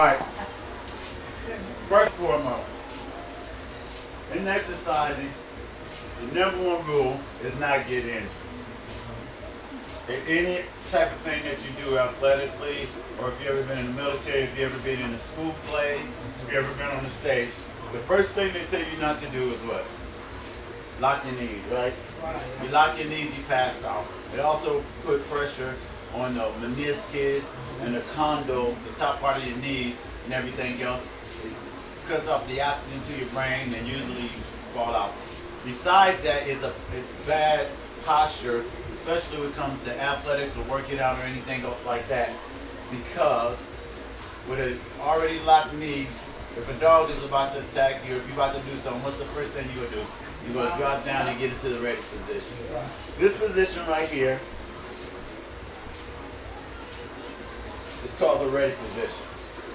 Alright, first and foremost, in exercising, the number one rule is not get injured. Any type of thing that you do athletically, or if you've ever been in the military, if you've ever been in a school play, if you've ever been on the stage, the first thing they tell you not to do is what? Lock your knees, right? You lock your knees, you pass out. It also put pressure on the meniscus and the condyle, the top part of your knees, and everything else. It cuts off the oxygen to your brain, and usually you fall out. Besides that, it's bad posture, especially when it comes to athletics or working out or anything else like that, because with an already locked knees, if a dog is about to attack you, if you're about to do something, what's the first thing you're going to do? You're going to drop down and get into the ready position. This position right here is called the ready position.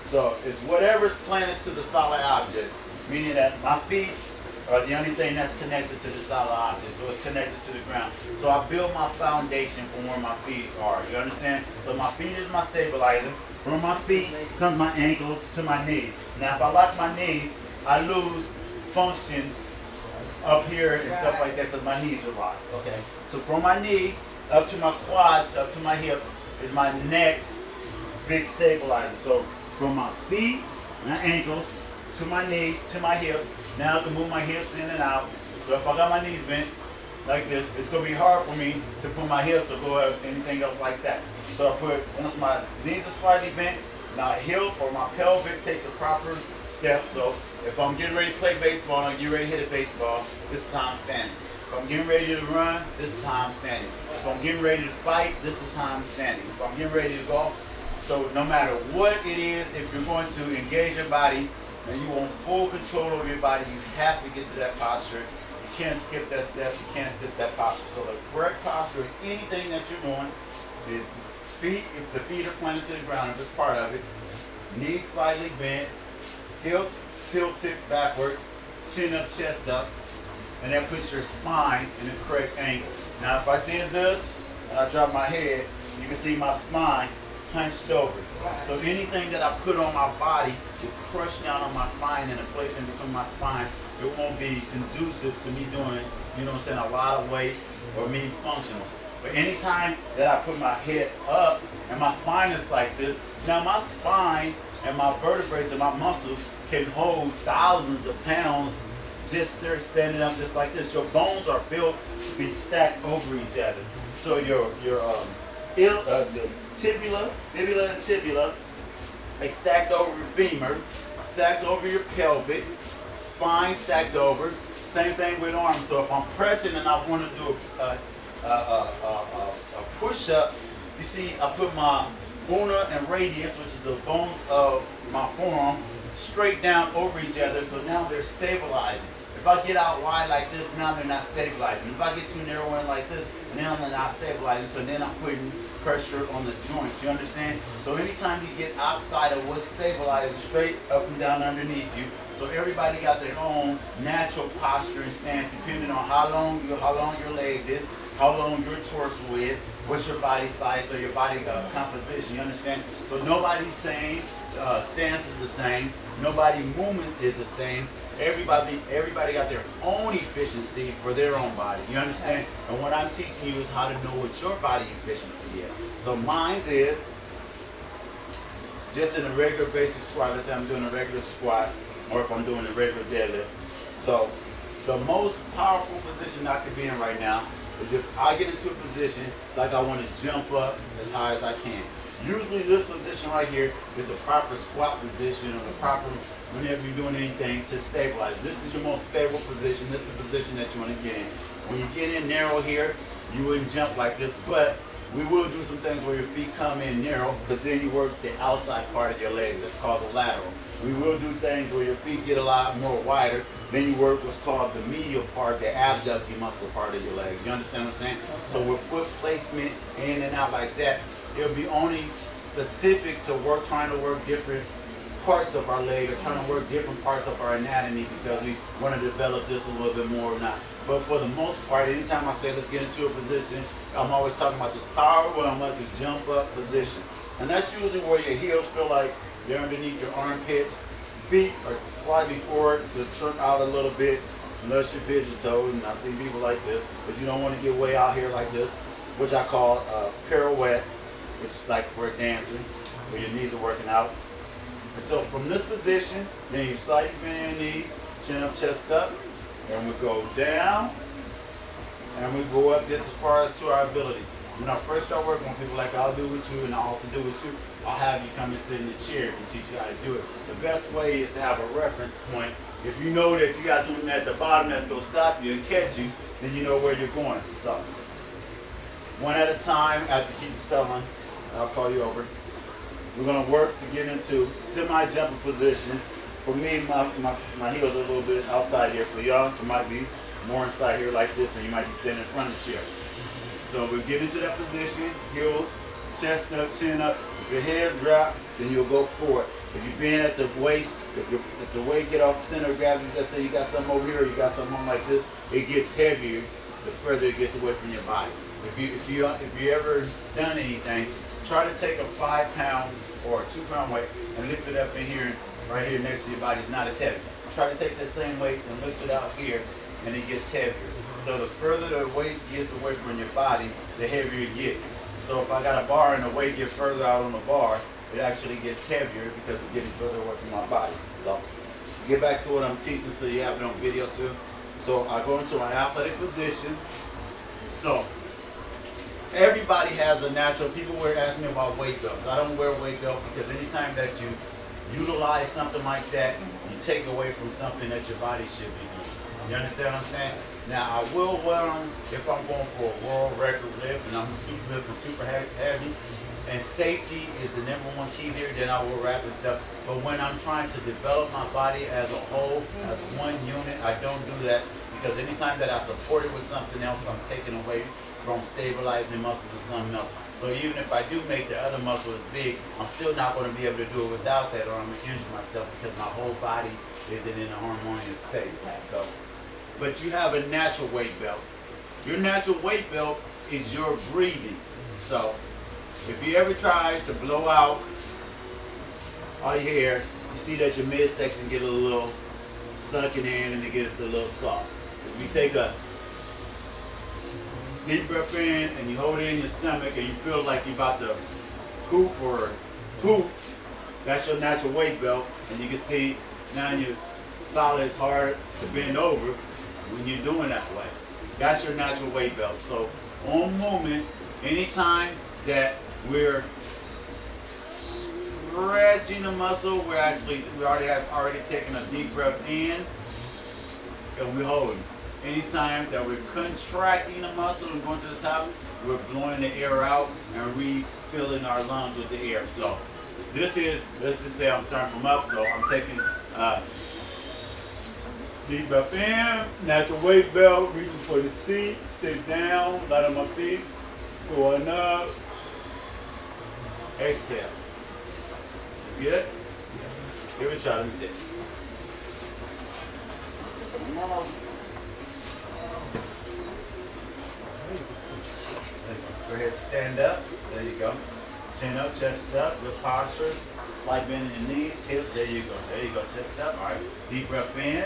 So it's whatever's planted to the solid object, meaning that my feet are the only thing that's connected to the solid object, so it's connected to the ground. So I build my foundation from where my feet are. You understand? So my feet is my stabilizer. From my feet comes my ankles to my knees. Now if I lock my knees, I lose function up here and stuff like that because my knees are locked. Okay. So from my knees up to my quads, up to my hips is my next big stabilizer. So from my feet, my ankles, to my knees, to my hips. Now I can move my hips in and out. So if I got my knees bent like this, it's going to be hard for me to put my hips or go anything else like that. So I put, once my knees are slightly bent, my hip or my pelvic take the proper steps. So if I'm getting ready to play baseball and I'm getting ready to hit a baseball, this is how I'm standing. If I'm getting ready to run, this is how I'm standing. If I'm getting ready to fight, this is how I'm standing. If I'm getting ready to golf, so no matter what it is, if you're going to engage your body and you want full control over your body, you have to get to that posture. You can't skip that step. You can't skip that posture. So the correct posture of anything that you're doing is feet, if the feet are planted to the ground, if it's part of it, knees slightly bent, hips tilted backwards, chin up, chest up, and that puts your spine in the correct angle. Now if I did this and I drop my head, you can see my spine hunched over. So anything that I put on my body will crush down on my spine, and the place in between my spine, it won't be conducive to me doing, you know what I'm saying, a lot of weight or me functional. But anytime that I put my head up and my spine is like this, now my spine and my vertebrae and my muscles can hold thousands of pounds just there standing up just like this. Your bones are built to be stacked over each other. So the fibula and tibula, they stacked over your femur, stacked over your pelvic, spine stacked over. Same thing with arms. So if I'm pressing and I want to do a push-up, you see I put my ulna and radius, which is the bones of my forearm, straight down over each other, so now they're stabilizing. If I get out wide like this, now they're not stabilizing. If I get too narrow in like this, now they're not stabilizing, so then I'm putting pressure on the joints, you understand? So anytime you get outside of what's stabilizing, straight up and down underneath you, so everybody got their own natural posture and stance depending on how long your legs is, how long your torso is, what's your body size or your body composition, you understand? So nobody's same, stance is the same, nobody movement is the same. Everybody got their own efficiency for their own body, you understand? And what I'm teaching you is how to know what your body efficiency is. So mine is just in a regular basic squat. Let's say I'm doing a regular squat, or if I'm doing a regular deadlift. So the most powerful position I could be in right now is if I get into a position like I want to jump up as high as I can. Usually this position right here is the proper squat position, or the proper, whenever you're doing anything, to stabilize. This is your most stable position. This is the position that you want to get in. When you get in narrow here, you wouldn't jump like this, but we will do some things where your feet come in narrow, because then you work the outside part of your legs. That's called the lateral. We will do things where your feet get a lot more wider. Then you work what's called the medial part, the abductor muscle part of your legs. You understand what I'm saying? So with foot placement in and out like that, it'll be only specific to trying to work different parts of our leg, or trying to work different parts of our anatomy, because we want to develop this a little bit more or not. But for the most part, anytime I say let's get into a position, I'm always talking about this power, what I'm like, this jump up position. And that's usually where your heels feel like They're underneath your armpits. Feet are slightly forward to trim out a little bit, unless you're pigeon toed, and I've seen people like this, but you don't want to get way out here like this, which I call pirouette, which is like for a dancer, where your knees are working out. And so from this position, then you slightly bend your knees, chin up, chest up, and we go down, and we go up just as far as to our ability. When I first start working with people, like I'll do with you and I'll also do with you, I'll have you come and sit in the chair and teach you how to do it. The best way is to have a reference point. If you know that you got something at the bottom that's going to stop you and catch you, then you know where you're going. So, one at a time, after you keep telling, I'll call you over. We're going to work to get into semi-jumping position. For me, my heels are a little bit outside here. For y'all, it might be more inside here like this, or you might be standing in front of the chair. So we get into that position, heels, chest up, chin up. If your head drop, then you'll go forward. If you've been at the waist, if the weight get off center of gravity, let's say you got something over here, or you got something on like this, it gets heavier the further it gets away from your body. If you ever done anything, try to take a 5-pound or a 2-pound weight and lift it up in here, right here next to your body. It's not as heavy. Try to take the same weight and lift it out here, and it gets heavier. So the further the weight gets away from your body, the heavier it gets. So if I got a bar and the weight gets further out on the bar, it actually gets heavier because it's getting further away from my body. So get back to what I'm teaching so you have it on video too. So I go into an athletic position. So everybody has a natural, people were asking me about weight belts. I don't wear weight belt because anytime that you utilize something like that, you take away from something that your body should be doing. You understand what I'm saying? Now, I will wear them if I'm going for a world record lift and I'm super lift and super heavy. And safety is the #1 key there. Then I will wrap and stuff. But when I'm trying to develop my body as a whole, as one unit, I don't do that because anytime that I support it with something else, I'm taking away from stabilizing muscles or something else. So even if I do make the other muscle as big, I'm still not going to be able to do it without that, or I'm going to injure myself because my whole body isn't in a harmonious state. So. But you have a natural weight belt. Your natural weight belt is your breathing. So if you ever try to blow out all your hair, you see that your midsection get a little sunken in and it gets a little soft. If you take a deep breath in and you hold it in your stomach and you feel like you're about to poop or poop, that's your natural weight belt. And you can see now you're solid, it's hard to bend over when you're doing that way. That's your natural weight belt. So on movements, anytime that we're stretching the muscle, we already taken a deep breath in and we're holding. Anytime that we're contracting the muscle and going to the top, we're blowing the air out and refilling our lungs with the air. So this is, let's just say I'm starting from up, so I'm taking deep breath in, natural weight belt, reaching for the seat, sit down, light on my feet, going up, exhale. Good? Give it a try, let me see. Go ahead, stand up, there you go. Chin up, chest up, good posture, slight bend in your knees, hips, there you go, chest up, all right. Deep breath in.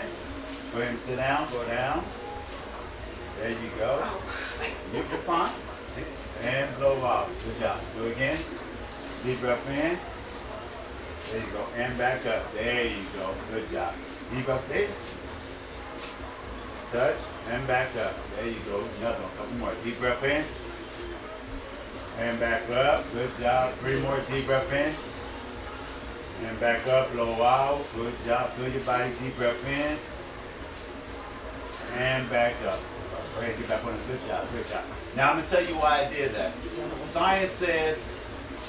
Go ahead and sit down, go down. There you go. You're fine. And blow out. Good job. Do it again. Deep breath in. There you go. And back up. There you go. Good job. Deep breath in. Touch and back up. There you go. Another one. Couple more. Deep breath in. And back up. Good job. 3 more. Deep breath in. And back up. Blow out. Good job. Feel your body. Deep breath in. And back up. Go ahead, get back on it. Good job, good job. Now I'm going to tell you why I did that. Science says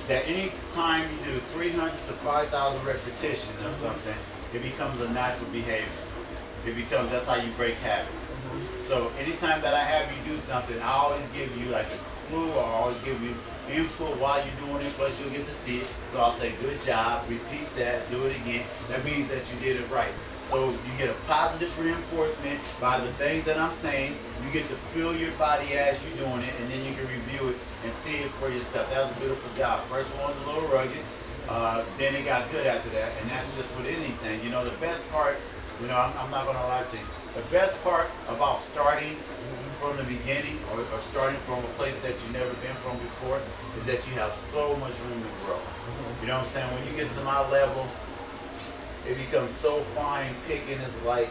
that any time you do 300 to 5,000 repetitions of something, it becomes a natural behavior. That's how you break habits. So anytime that I have you do something, I always give you like a clue, or I always give you input while you're doing it, plus you'll get to see it. So I'll say, good job, repeat that, do it again. That means that you did it right. So you get a positive reinforcement by the things that I'm saying. You get to feel your body as you're doing it, and then you can review it and see it for yourself. That was a beautiful job. First one was a little rugged. then it got good after that, and that's just with anything. You know, the best part, you know, I'm not gonna lie to you. The best part about starting from the beginning or starting from a place that you've never been from before is that you have so much room to grow. You know what I'm saying? When you get to my level, it becomes so fine picking. It's like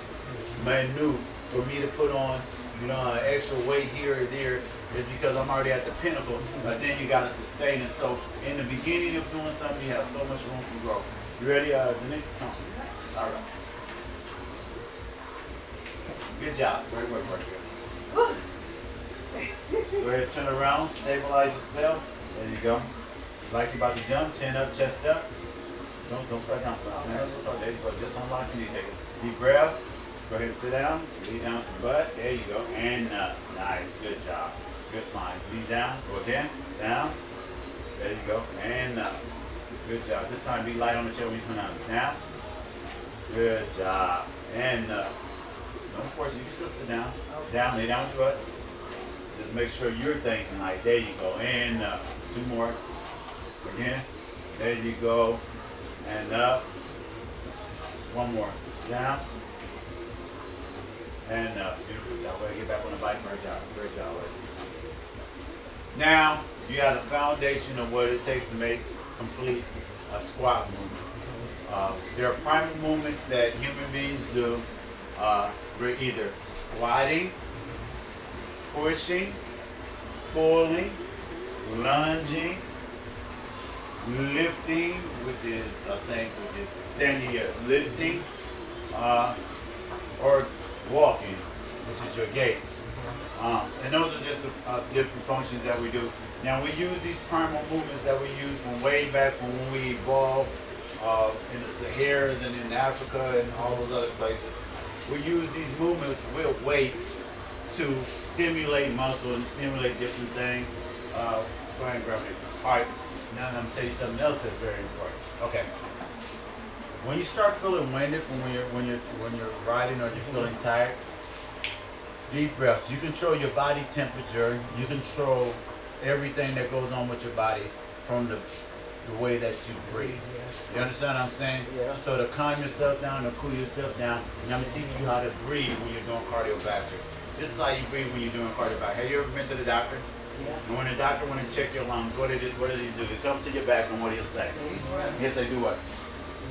minute for me to put on, you know, an extra weight here or there is because I'm already at the pinnacle. But then you got to sustain it. So in the beginning of doing something, you have so much room to grow. You ready, Denise? Come. All right. Good job. Great work right here. Go ahead, turn around, stabilize yourself. There you go. Like you're about to jump, chin up, chest up. Don't spread down, spread down. There you go. Just unlock your knee. Take a deep breath. Go ahead and sit down. Lean down to the butt. There you go. And up. Nice. Good job. Good spine. Lean down. Go again. Down. There you go. And up. Good job. This time be light on the chair when you come down. Down. Good job. And up. Don't force it. You can still sit down. Down. Lay down with your butt. Just make sure you're thinking like, there you go. And up. Two more. Again. There you go. And up. One more. Down. And up. Beautiful job. Way to get back on the bike. Great job. Great job. Now, you have the foundation of what it takes to make complete a squat movement. There are primary movements that human beings do. We're either squatting, pushing, pulling, lunging, lifting, which is, I think, which is standing here, lifting, or walking, which is your gait. And those are just the different functions that we do. Now we use these primal movements that we use from way back from when we evolved in the Saharas and in Africa and all those other places. We use these movements with weight to stimulate muscle and stimulate different things. Go ahead and grab it. All right, now I'm gonna tell you something else that's very important. Okay. When you start feeling winded from when you're riding or you're feeling tired, deep breaths. You control your body temperature. You control everything that goes on with your body from the way that you breathe. You understand what I'm saying? Yeah. So to calm yourself down, to cool yourself down, and I'm gonna teach you how to breathe when you're doing cardiovascular. This is how you breathe when you're doing cardiovascular. Have you ever been to the doctor? Yeah. And when the doctor want to check your lungs, what does he do? He come to your back and what he'll say? He'll say, do what?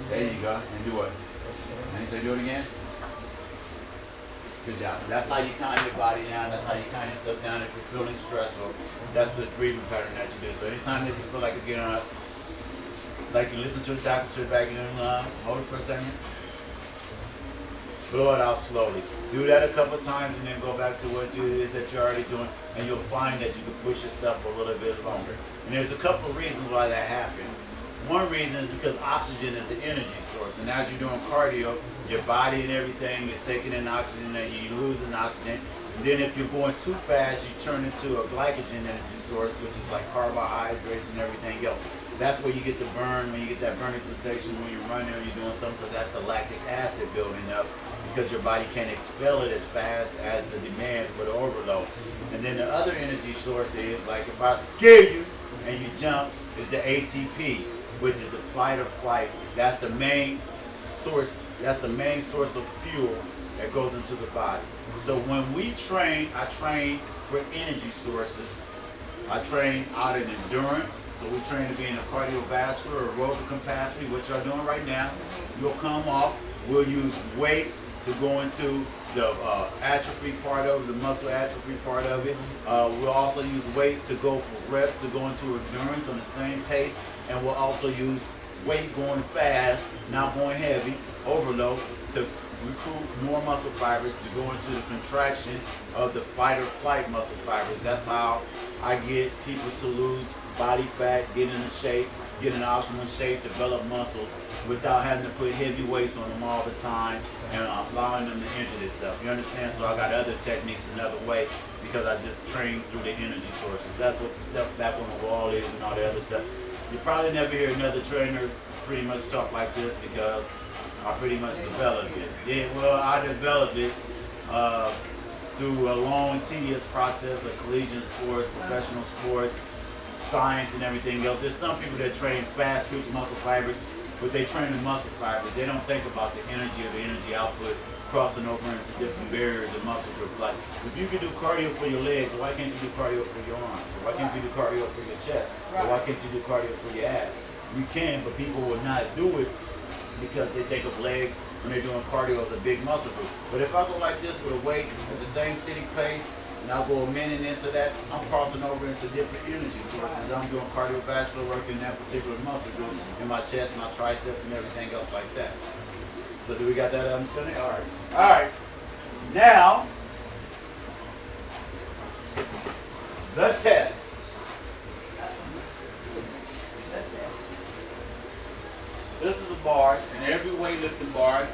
There you go. And do what? And he say, do it again? Good job. That's how you calm your body down. That's how you calm yourself down if you're feeling stressful. That's the breathing pattern that you do. So anytime that you feel like it's getting up, like you listen to the doctor to the back of your lung, hold it for a second. Blow it out slowly. Do that a couple of times and then go back to what it is that you're already doing, and you'll find that you can push yourself a little bit longer. And there's a couple of reasons why that happens. One reason is because oxygen is the energy source, and as you're doing cardio, your body and everything is taking in oxygen and you're losing oxygen. And then if you're going too fast, you turn into a glycogen energy source, which is like carbohydrates and everything else. That's where you get the burn, when you get that burning sensation when you're running or you're doing something, because that's the lactic acid building up, because your body can't expel it as fast as the demand for the overload. And then the other energy source is, like if I scare you and you jump, is the ATP, which is the fight or flight. That's the main source. That's the main source of fuel that goes into the body. So when we train, I train for energy sources. I train out in endurance. So we train to be in a cardiovascular or aerobic capacity, which you're doing right now. You'll come off. We'll use weight to go into the atrophy part of it, the muscle atrophy part of it. We'll also use weight to go for reps, to go into endurance on the same pace. And we'll also use weight going fast, not going heavy, overload, to recruit more muscle fibers to go into the contraction of the fight or flight muscle fibers. That's how I get people to lose body fat, get into shape, get in optimal shape, develop muscles without having to put heavy weights on them all the time and allowing them to injure themselves. You understand? So I got other techniques another way because I just train through the energy sources. That's what the stuff back on the wall is and all the other stuff. You probably never hear another trainer pretty much talk like this because I pretty much developed it. Yeah, well, I developed it through a long, tedious process of collegiate sports, professional sports, science and everything else. There's some people that train fast twitch muscle fibers, but they train the muscle fibers. They don't think about the energy or the energy output crossing over into different barriers and muscle groups. Like, if you can do cardio for your legs, why can't you do cardio for your arms? Or why can't you do cardio for your chest? Or why can't you do cardio for your abs? You can, but people will not do it because they think of legs when they're doing cardio as a big muscle group. But if I go like this with a weight at the same steady pace, and I'll go a minute into that, I'm crossing over into different energy sources. I'm doing cardiovascular work in that particular muscle group, in my chest, my triceps, and everything else like that. So do we got that understanding? All right. All right. Now, the test. This is a bar, and every weightlifting bar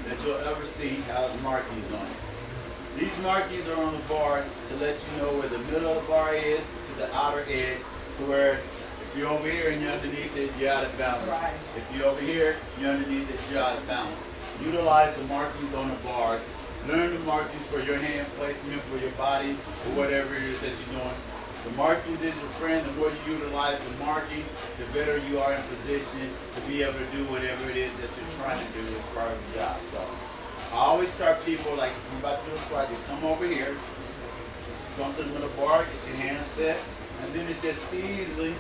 that you'll ever see has markings on it. These markings are on the bar to let you know where the middle of the bar is to the outer edge, to where if you're over here and you're underneath it, you're out of balance. Right. If you're over here, you're underneath it, you're out of balance. Utilize the markings on the bars. Learn the markings for your hand placement, for your body, or whatever it is that you're doing. The markings is your friend. The more you utilize the marking, the better you are in position to be able to do whatever it is that you're trying to do as far as the job. So I always start people like, if you're about to do a squat, you come over here, come to the middle bar, get your hands set, and then it's just easily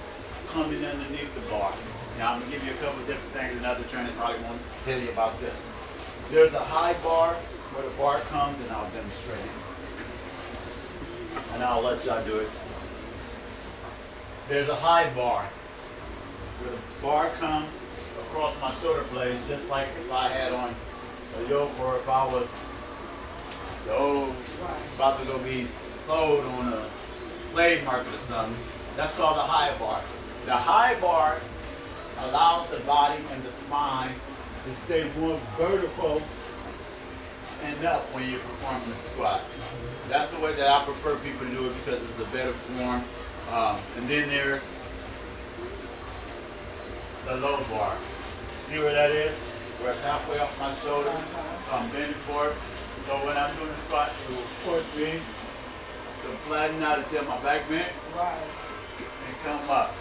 coming underneath the bar. Now I'm going to give you a couple of different things, and other trainers probably won't tell you about this. There's a high bar where the bar comes, and I'll demonstrate it. And I'll let y'all do it. There's a high bar where the bar comes across my shoulder blades, just like if I had on a yoke, or if I was about to go be sold on a slave market or something. That's called a high bar. The high bar allows the body and the spine to stay more vertical and up when you're performing a squat. That's the way that I prefer people to do it because it's a better form. And then there's the low bar. See where that is? Where it's halfway up my shoulder, so I'm bending forward. So when I'm doing a squat, it will force me to flatten out until my back bent and come up.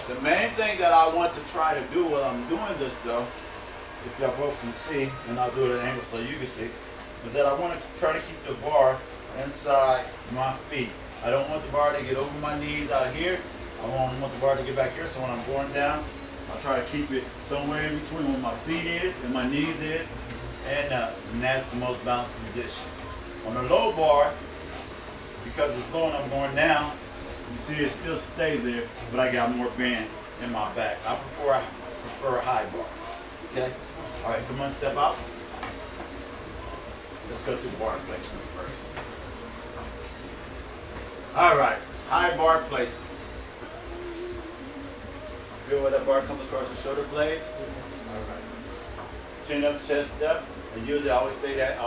The main thing that I want to try to do while I'm doing this though, if y'all both can see, and I'll do it at an angle so you can see, is that I want to try to keep the bar inside my feet. I don't want the bar to get over my knees out here. I want the bar to get back here, so when I'm going down, I'll try to keep it somewhere in between where my feet is and my knees is, and that's the most balanced position. On the low bar, because it's low and I'm going down, you see it still stays there, but I got more bend in my back. I prefer a high bar. Okay? All right, come on, step out. Let's go through bar placement first. All right, high bar placement. Feel where that bar comes across your shoulder blades? All right. Chin up, chest up. And usually I always say that,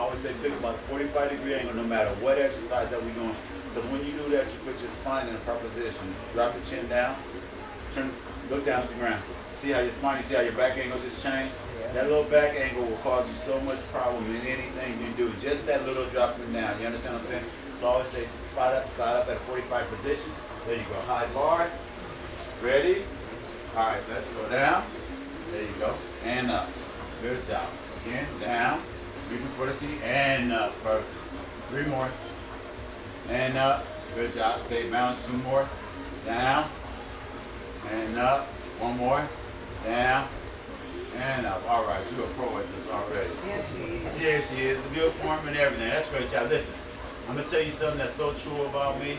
pick about a 45-degree angle no matter what exercise that we're doing. Because when you do that, you put your spine in a proper position. Drop your chin down, look down at the ground. See how your spine, you see how your back angle just changed? Yeah. That little back angle will cause you so much problem in anything you do. Just that little dropping down. You understand what I'm saying? So I always say slide up at a 45 position. There you go. High bar. Ready? All right, let's go down. There you go. And up. Good job. Again, down. Reaching for the seat. And up. Perfect. 3 more. And up. Good job. Stay balanced. 2 more. Down. And up. 1 more. Down. And up. All right, you're a pro at this already. Yes, she is. Yes, she is. The good form and everything. That's a great job. Listen, I'm going to tell you something that's so true about me,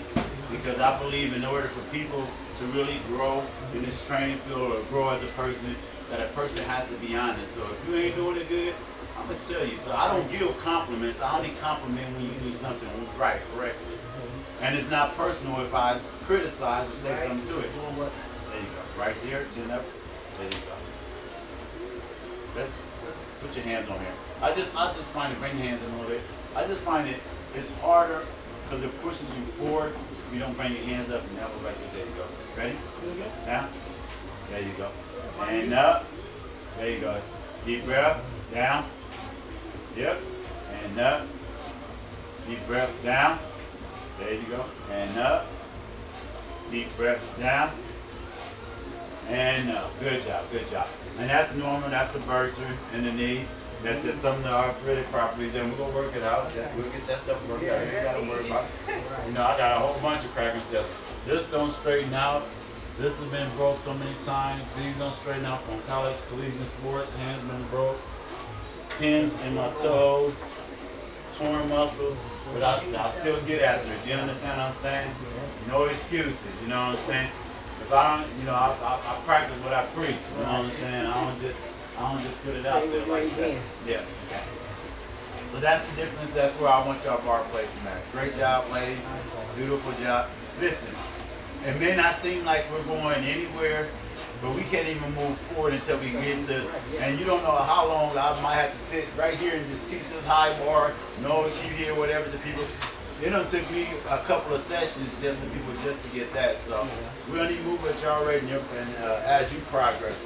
because I believe in order for people to really grow in this training field or grow as a person, that a person has to be honest. So if you ain't doing it good, I'm going to tell you. So I don't give compliments. I only compliment when you do something right, correct. And it's not personal if I criticize or say something to it. There you go. Right there, chin up. There you go. Let's put your hands on here. I just find it, bring your hands in a little bit. I just find it's harder because it pushes you forward. You don't bring your hands up and elbow right there. There you go. Ready? Down. There you go. And up. There you go. Deep breath. Down. Yep. And up. Deep breath. Down. There you go. And up. Deep breath. Down. And good job, good job. And that's normal, that's the bursar in the knee. That's just some of the arthritic properties. Then we're gonna work it out. We'll get that stuff worked out. You ain't gotta worry about it. You know, I got a whole bunch of cracking stuff. This don't straighten out. This has been broke so many times. These don't straighten out from college, collegiate sports. Hands been broke. Pins in my toes, torn muscles. But I still get after it. You understand what I'm saying? No excuses. You know what I'm saying? If I don't, you know, I practice what I preach. You know what I'm saying? I don't just put it out there like that. Yes. Okay. So that's the difference. That's where I want y'all bar placement at. Great job, ladies. Beautiful job. Listen, it may not seem like we're going anywhere, but we can't even move forward until we get this. And you don't know how long I might have to sit right here and just teach this high bar, no cue here, whatever the people. It done took me a couple of sessions just for people just to get that. So we're gonna need to move with y'all right now and as you progress.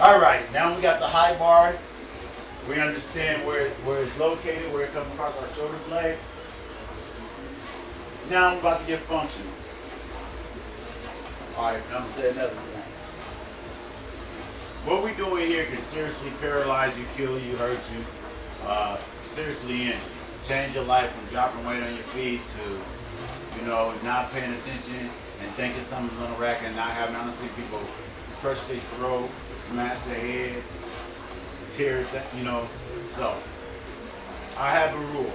All right, now we got the high bar. We understand where it's located, where it comes across our shoulder blade. Now I'm about to get functional. All right, I'm gonna say another thing. What we're doing here can seriously paralyze you, kill you, hurt you, seriously injure you. Change your life from dropping weight on your feet to, you know, not paying attention and thinking something's gonna rack and not having. I don't see people crush their throat, smash their head, tears, you know. So I have a rule.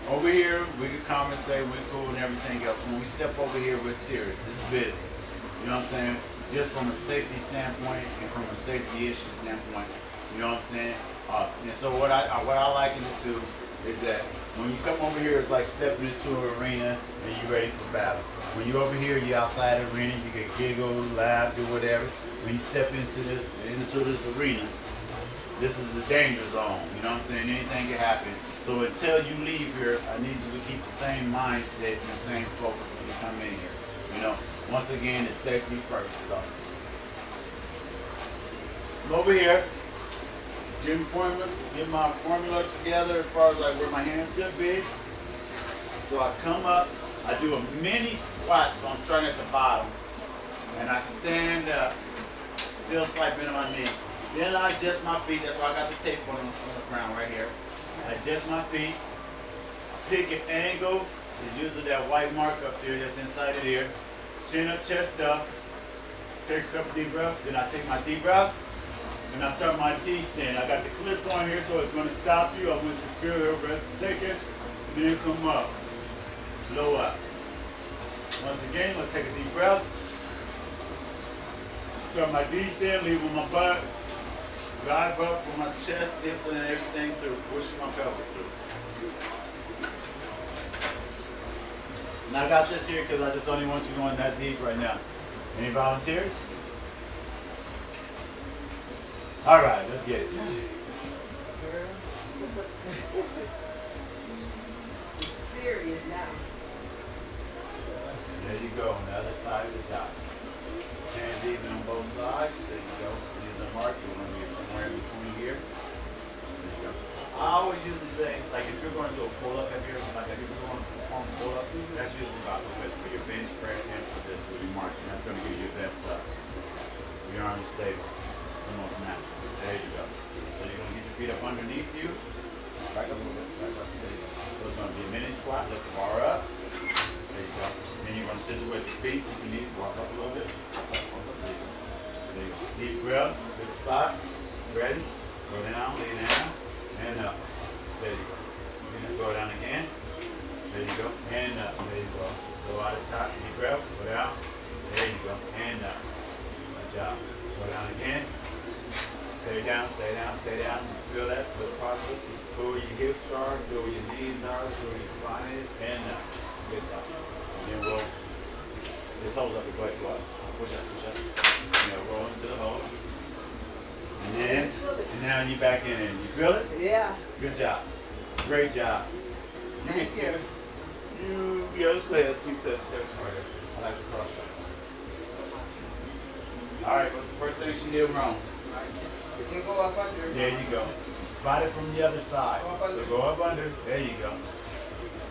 Over here, we can conversate, we're cool and everything else. When we step over here, we're serious. It's business. You know what I'm saying? Just from a safety standpoint and from a safety issue standpoint. You know what I'm saying? And so what I liken it to is that when you come over here, it's like stepping into an arena and you're ready for battle. When you're over here, you're outside the arena, you can giggle, laugh, do whatever. When you step into this arena, this is the danger zone. You know what I'm saying? Anything can happen. So until you leave here, I need you to keep the same mindset and the same focus when you come in here. You know, once again, it's safety first. So I'm over here. Get my formula together as far as like where my hands should be. So I come up, I do a mini squat, so I'm starting at the bottom. And I stand up, still slightly bending my knee. Then I adjust my feet, that's why I got the tape on the ground right here. I adjust my feet, pick an angle, is usually that white mark up there that's inside of there. Chin up, chest up, take a couple deep breaths, then I take my deep breath. And I start my descent. I got the clips on here, so it's going to stop you. I want you to feel it rest a second, and then come up, slow up. Once again, I'm going to take a deep breath. Start my descent, leave with my butt. Drive up with my chest, hips, and everything through, pushing my pelvic through. And I got this here because I just don't even want you going that deep right now. Any volunteers? All right, let's get it. It's serious now. There you go, on the other side of the dot. Hands even on both sides. There you go. These are marked. You're going to get somewhere in between here. There you go. I always usually say, like if you're going to do a pull-up, like if you're going to perform a pull-up, that's usually about for your bench press and for this will be marked. And that's going to give you your best stuff. Your arm is stable. It's the most natural. There you go. So you're going to get your feet up underneath you. Back up a little bit. Back up. There you go. So it's going to be a mini squat. Lift the bar up. There you go. Then you're going to situate your feet. Keep your knees. Walk up a little bit. Walk up. Walk up. There you go. There you go. Deep breath. Good spot. Ready? Go down. Lay down. And up. There you go. Then let's go down again. There you go. And up. There you go. Go out of top. Deep breath. Go down. There you go. And up. Good job. Go down again. Stay down, stay down, stay down. Feel that, feel the process. Feel where your hips are, feel where your knees are, feel where your spine is, and good job. And then roll. This holds up your butt, go up. Push up, push up. You know, roll into the hole. And now you're back in it. You feel it? Yeah. Good job. Great job. Thank you. Yeah, let's go ahead. Let's keep steps further. I like the cross shot. All right, what's the first thing she did wrong? You go up under. There you go. Spot it from the other side. So go up under. There you go.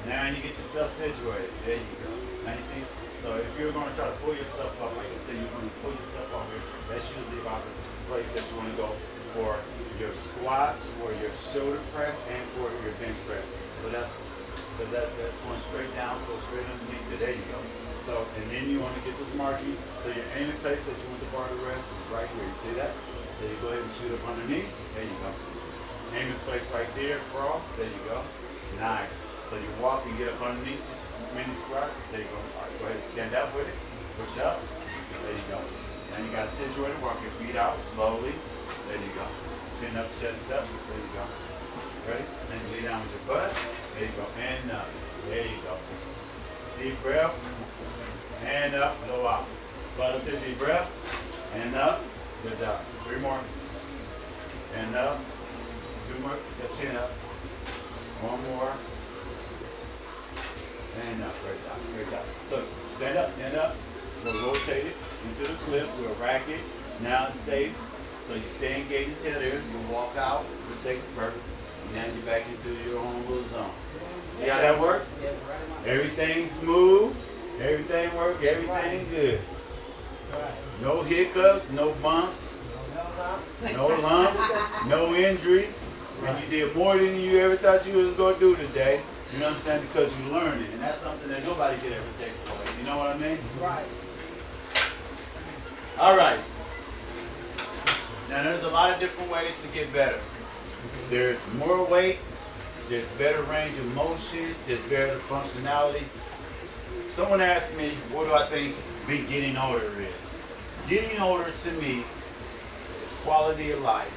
Now you get yourself situated. There you go. Now you see, So if you're going to try to pull yourself up, like I said, you're going to pull yourself up here. That's usually about the place that you want to go for your squats, for your shoulder press, and for your bench press. So that's going straight down, so straight underneath it. There you go. So, and then you want to get this marking. So your aiming place that you want the bar to rest is right here. You see that? So you go ahead and shoot up underneath. There you go. Aiming place right there, cross. There you go. Nice. So you walk and get up underneath this mini squat. There you go. All right, go ahead and stand up with it. Push up. There you go. Now you got to situate it. Walk your feet out slowly. There you go. Chin up, chest up. There you go. Ready? Then lay down with your butt. There you go. And up. There you go. Deep breath. And up. Blow out. Blow up to deep breath. And up. Good job. 3 more. And up. 2 more. Get chin up. 1 more. And up. Great job. Great job. So stand up. Stand up. We'll rotate it into the clip. We'll rack it. Now it's safe. So you stay engaged until there. You walk out for seconds first. Now you're back into your own little zone. See how that works? Everything smooth, everything works, everything good. No hiccups, no bumps, no lumps, no injuries. And you did more than you ever thought you was going to do today. You know what I'm saying? Because you learned it. And that's something that nobody could ever take away. You know what I mean? Right. All right. Now there's a lot of different ways to get better. There's more weight, there's better range of motion, there's better functionality. Someone asked me, what do I think getting older is? Getting older to me is quality of life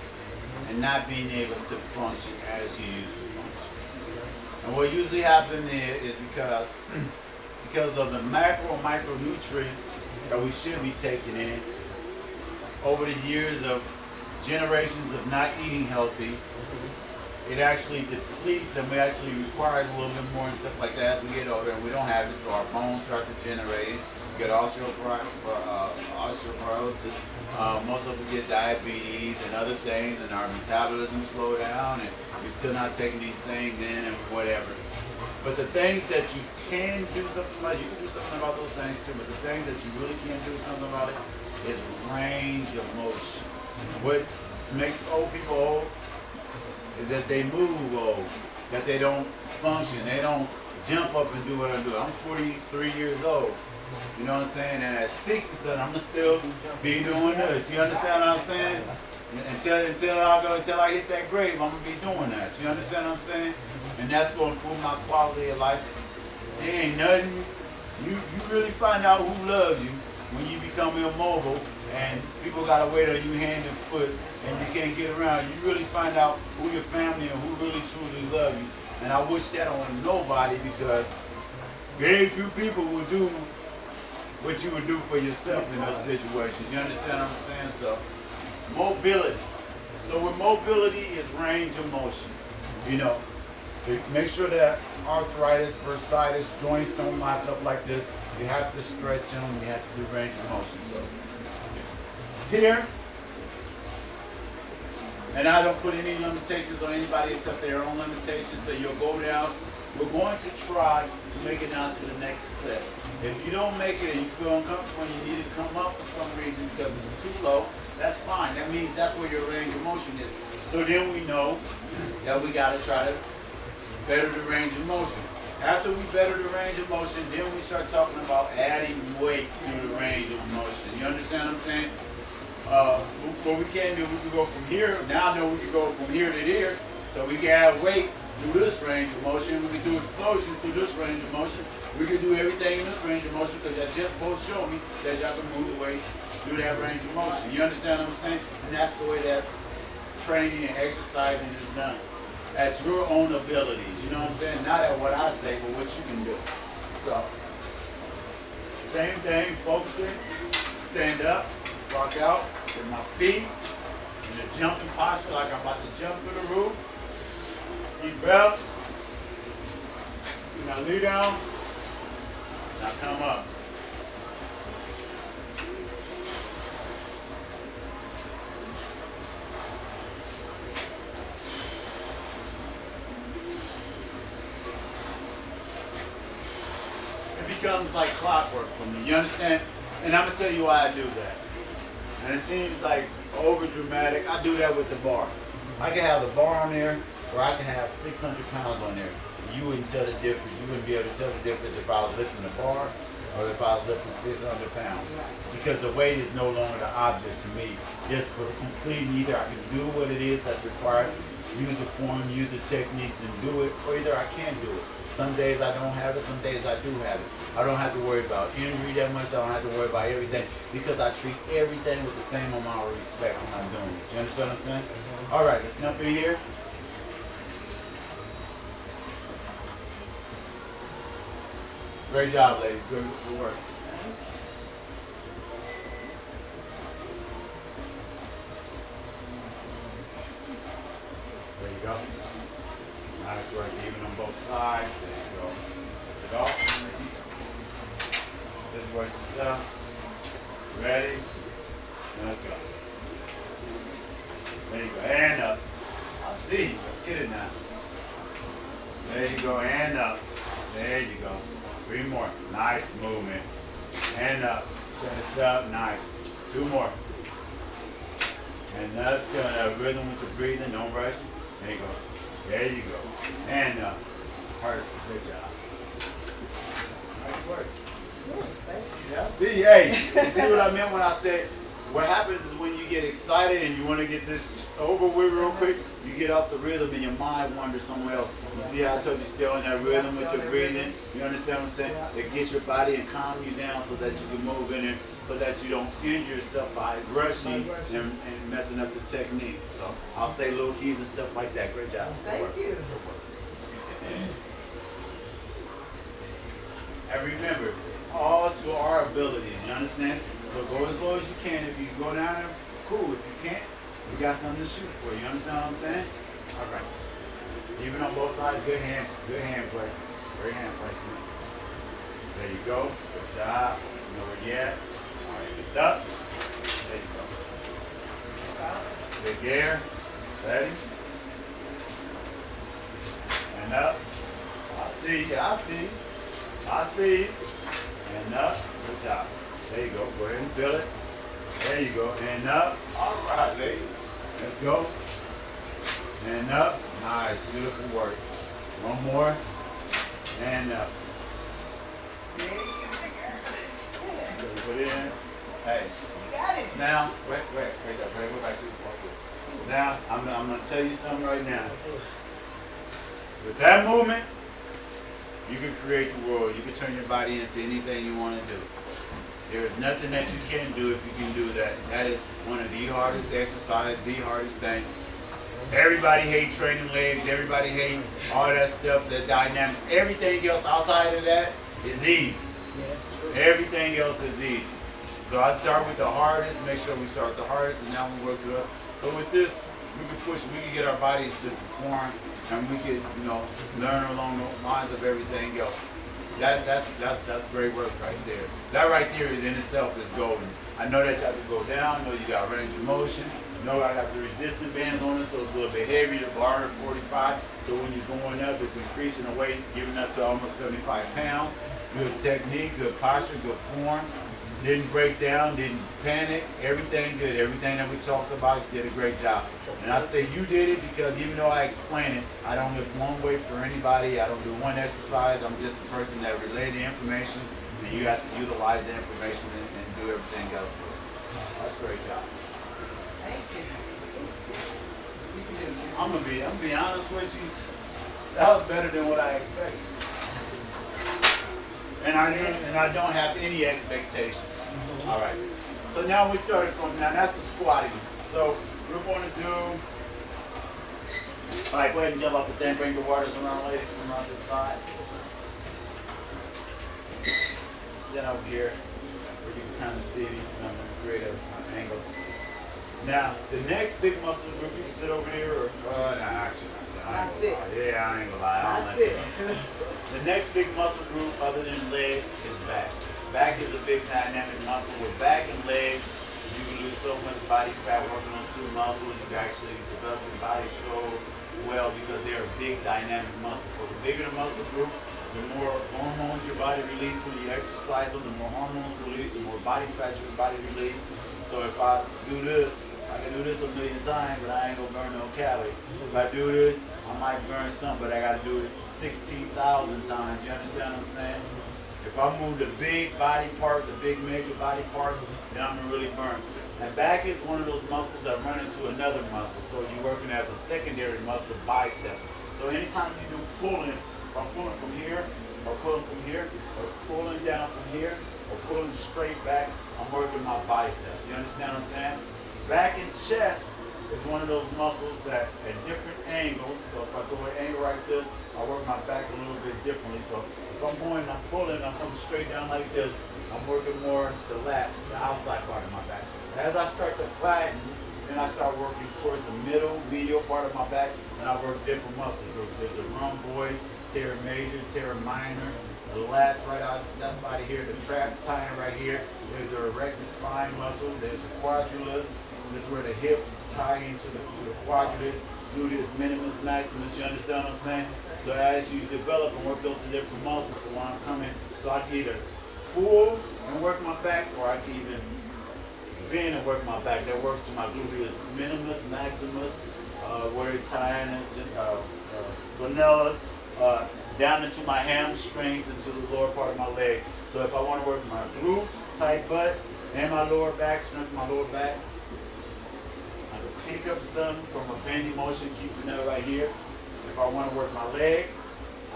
and not being able to function as you used to function. And what usually happens is because of the macro and micronutrients that we should be taking in over the years of generations of not eating healthy, it actually depletes and we actually require a little bit more and stuff like that as we get older, and we don't have it, so our bones start to generate it. We get osteoporosis. Most of us get diabetes and other things, and our metabolism slow down, and we're still not taking these things in and whatever. But the things that you can do something about, you can do something about those things too, but the things that you really can't do something about it is range of motion. What makes old people old is that they move old, that they don't function, they don't jump up and do what I do. I'm 43 years old, you know what I'm saying? And at 60, I'm gonna still be doing this. You understand what I'm saying? Until I hit that grave, I'm gonna be doing that. You understand what I'm saying? And that's gonna improve my quality of life. It ain't nothing. You really find out who loves you when you become immobile and people gotta wait on you hand and foot and you can't get around. You really find out who your family and who really truly love you. And I wish that on nobody, because very few people will do what you would do for yourself in those situations. You understand what I'm saying? So mobility. So with mobility is range of motion. You know, to make sure that arthritis, bursitis, joints don't lock up like this. You have to stretch them. You have to do range of motion. So here, and I don't put any limitations on anybody except their own limitations. So you'll go down. We're going to try to make it down to the next clip. If you don't make it and you feel uncomfortable and you need to come up for some reason because it's too low, that's fine. That means that's where your range of motion is. So then we know that we got to try to better the range of motion. After we better the range of motion, then we start talking about adding weight to the range of motion. You understand what I'm saying? What we can do, we can go from here. Now we can go from here to here. So we can add weight through this range of motion. We can do explosion through this range of motion. We can do everything in this range of motion because y'all just both showed me that y'all can move the weight through that range of motion. You understand what I'm saying? And that's the way that training and exercising is done. At your own abilities. You know what I'm saying? Not at what I say, but what you can do. So, same thing, focusing, stand up, walk out with my feet in a jumping posture like I'm about to jump through the roof. Deep breath. Now lay down. Now come up. If you becomes like clockwork for me. You understand? And I'm gonna tell you why I do that. And it seems like over dramatic. I do that with the bar. I can have the bar on there, or I can have 600 pounds on there. You wouldn't tell the difference. You wouldn't be able to tell the difference if I was lifting the bar or if I was lifting 600 pounds. Because the weight is no longer the object to me. Just for completing, either I can do what it is that's required, use the form, use the techniques and do it, or either I can't do it. Some days I don't have it, some days I do have it. I don't have to worry about injury that much, I don't have to worry about everything, because I treat everything with the same amount of respect when I'm doing it. You understand what I'm saying? All right, let's jump in here. Great job, ladies. Good work. There you go. Nice work, even on both sides. There you go. Lift it off. Situate yourself. Ready? And let's go. There you go. And up. I see you. Let's get it now. There you go. And up. There you go. 3 more. Nice movement. And up. Set it up. Nice. 2 more. And that's good. That rhythm with the breathing. Don't rush. There you go. There you go. And up. Perfect. Good job. Nice work. Thank you. Yeah, see, hey, you see what I meant when I said, what happens is when you get excited and you want to get this over with real quick, you get off the rhythm and your mind wanders somewhere else. You see how I told you stay on that rhythm with your breathing? You understand what I'm saying? It gets your body and calm you down so that you can move in it, so that you don't injure yourself by rushing and messing up the technique. So I'll say little keys and stuff like that. Great job. Thank you. And remember, all to our abilities, you understand? So go as low as you can. If you can go down there, cool. If you can't, we got something to shoot for. You understand what I'm saying? All right. Even on both sides, good hand placement. Great hand placement. There you go. Good job. You know where you at. All right, lift up. There you go. Big air. Ready? And up. I see you. I see you. I see you. And up. Good job. There you go. Go ahead and feel it. There you go. And up. All right, ladies. Let's go. And up. Nice. Beautiful work. One more. And up. Put it in. Hey. You got it. Now, wait, go back to the ball. Now, I'm going to tell you something right now. With that movement, you can create the world. You can turn your body into anything you want to do. There is nothing that you can't do if you can do that. That is one of the hardest exercises, the hardest thing. Everybody hates training legs. Everybody hates all that stuff, that dynamic. Everything else outside of that is easy. Everything else is easy. So I start with the hardest, make sure we start with the hardest, and now we work it up. So with this, we can push, we can get our bodies to perform, and we can, learn along the lines of everything else. That's great work right there. That right there is in itself is golden. I know that you have to go down, I know you got range of motion, I know I got the resistance bands on it, so it's a little bit heavier, the bar at 45. So when you're going up, it's increasing the weight, giving up to almost 75 pounds. Good technique, good posture, good form. Didn't break down, didn't panic, everything good. Everything that we talked about, you did a great job. And I say you did it because even though I explain it, I don't lift one weight for anybody. I don't do one exercise. I'm just the person that relayed the information, and you have to utilize the information and do everything else with it. That's a great job. Thank you. I'm gonna be honest with you. That was better than what I expected. And I don't have any expectations. All right. So now we started from now. That's the squatting. So we're going to do. All right. Go ahead and jump up the thing. Bring your waters around, ladies. Come around to the side. Sit over here where you can kind of see me. I'm going to create an angle. Now the next big muscle group. You can sit over here or actually. I ain't gonna lie. Yeah, I ain't gonna lie. That's it. The next big muscle group other than legs is back. Back is a big dynamic muscle. With back and legs, you can lose so much body fat working those two muscles. You can actually develop your body so well because they're a big dynamic muscle. So the bigger the muscle group, the more hormones your body releases when you exercise them, the more hormones release, the more body fat your body release. So if I do this, I can do this a million times, but I ain't gonna burn no calories. If I do this, I might burn some, but I gotta do it 16,000 times. You understand what I'm saying? If I move the big body part, the big major body parts, then I'm gonna really burn. And back is one of those muscles that run into another muscle. So you're working as a secondary muscle, bicep. So anytime you do pulling, if I'm pulling from here, or pulling from here, or pulling down from here, or pulling straight back, I'm working my bicep. You understand what I'm saying? Back and chest is one of those muscles that at different angles, so if I go an angle like this, I work my back a little bit differently. So if I'm going, I'm pulling, I'm coming straight down like this, I'm working more the lats, the outside part of my back. As I start to flatten, then I start working towards the medial part of my back, and I work different muscle groups. There's a rhomboid, teres major, teres minor, the lats right out that side of here, the traps tying right here. There's the erector spine muscle, there's the quadriceps. This is where the hips tie into the quadriceps, gluteus minimus maximus. You understand what I'm saying? So as you develop and work those different muscles, so when I'm coming, so I can either pull and work my back, or I can even bend and work my back. That works to my gluteus minimus maximus, where it's tying vanillas, down into my hamstrings, into the lower part of my leg. So if I want to work my glute, tight butt, and my lower back, strengthen my lower back, I can pick up something from a bending motion, keeping that right here. If I want to work my legs,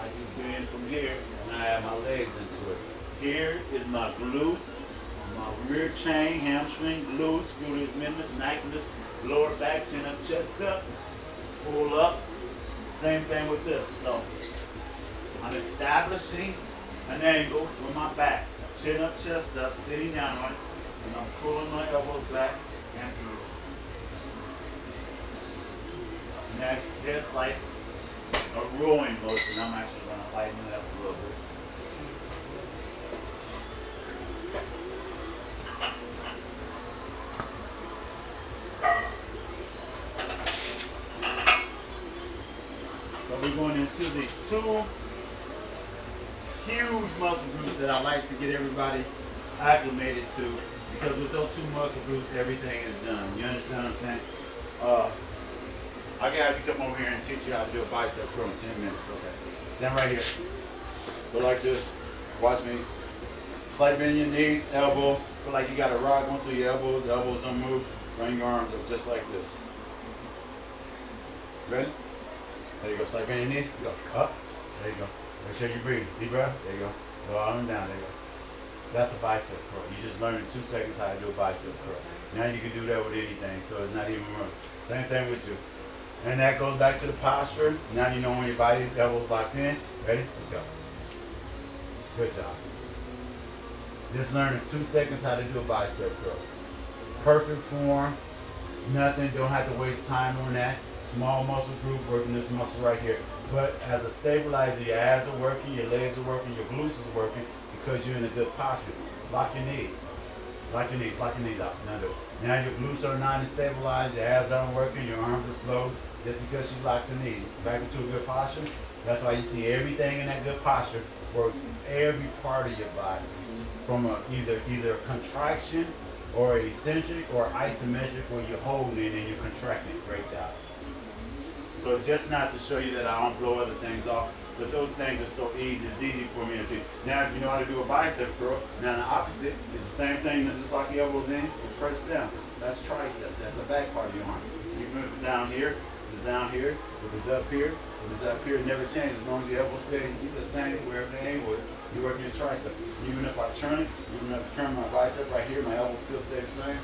I just bend from here, and I add my legs into it. Here is my glutes, my rear chain, hamstring, glutes, gluteus minimus, maximus, lower back, chin up, chest up, pull up. Same thing with this. So I'm establishing an angle with my back, chin up, chest up, sitting down on it, and I'm pulling my elbows back and through. And that's just like a rowing motion. I'm actually going to lighten it up a little bit. So we're going into the two huge muscle groups that I like to get everybody acclimated to, because with those two muscle groups, everything is done. You understand what I'm saying? I gotta come over here and teach you how to do a bicep curl in 10 minutes. Okay. Stand right here. Go like this. Watch me. Slight bend in your knees, elbow. Feel like you got a rod going through your elbows. The elbows don't move. Bring your arms up just like this. Ready? There you go. Slight bend in your knees. Let's go. Up. There you go. Make sure you breathe. Deep breath. There you go. Go out and down. There you go. That's a bicep curl. You just learned in 2 seconds how to do a bicep curl. Now you can do that with anything, so it's not even wrong. Same thing with you. And that goes back to the posture. Now you know when your body's elbows locked in. Ready? Let's go. Good job. Just learned in 2 seconds how to do a bicep curl. Perfect form. Nothing. Don't have to waste time on that. Small muscle group working this muscle right here. But as a stabilizer, your abs are working, your legs are working, your glutes is working, because you're in a good posture. Lock your knees. Lock your knees. Lock your knees out. Now do it. Now your glutes are not stabilized, your abs aren't working, your arms are floating, just because you locked the knees. Back into a good posture. That's why you see everything in that good posture works every part of your body. From either a contraction or eccentric or isometric, where you're holding it and you're contracting. Great job. So just not to show you that I don't blow other things off, but those things are so easy. It's easy for me to teach. Now if you know how to do a bicep curl, now the opposite is the same thing. Just lock your elbows in and press down. That's tricep. That's the back part of your arm. You move it down here, if it's down here, if it's up here, if it's up here, it never changes. As long as your elbows stay the same wherever they angle it, you're working your tricep. Even if I turn it, even if I turn my bicep right here, my elbows still stay the same.